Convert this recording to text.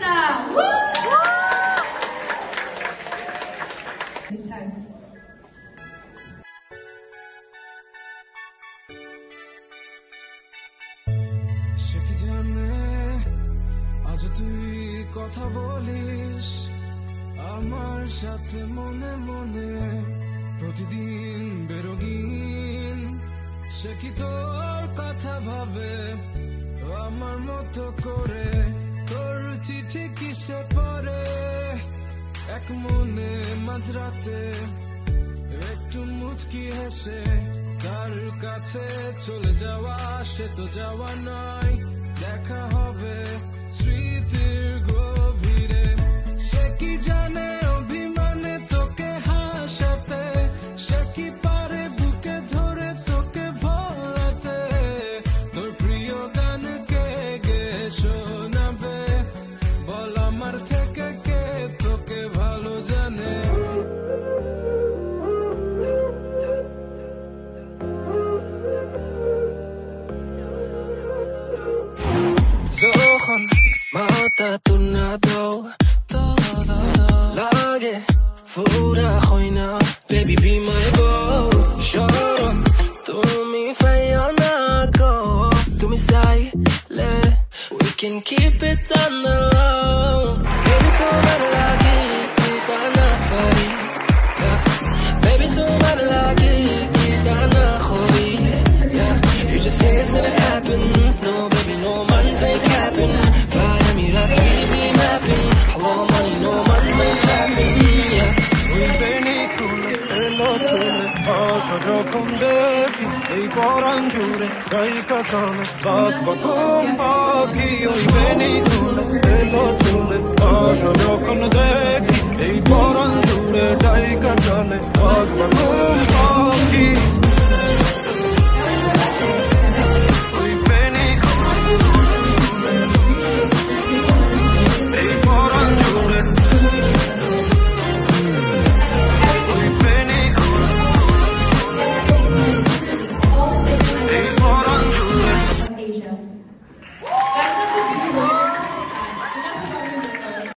Shamina. সে কি জানে আজ তুই কথা বলিস আমার সাথে মনে মনে প্রতিদিন বেরোগিন সে কি তোর কথা ভাবে আমার মতো করে তোর চিঠি কিসে পড়ে এক মনে মাঝরাতে একটু মুচকি হেসে তার কাছে চলে যাওয়া সে তো যাওয়া নয় দেখা হবে স্মৃতির গভীরে সে কি জানে অভিমানে তোকে হাসাতে সে কি পারে বুকে ধরে তোকে ভোলাতে তোর প্রিয় গান কে গে শোনাবে বল আমার থেকে কে তোকে ভালো জানে Zohan mata tornado todo lage fura khoina baby be my boy shoron tumi fayana go tumi say le we can keep it on the low baby tu lagi kita na fari baby tu lagi kita na khori you just say it till it happens no baby no man's ain't capping fly me that TV mapping hello money no man's ain't trapping yeah we beni kule elo tule asho jokhon dekhi ei poran jure gaika chale bak bakum baki oi beni kule elo tule asho jokhon dekhi ei poran jure gaika chale bak bakum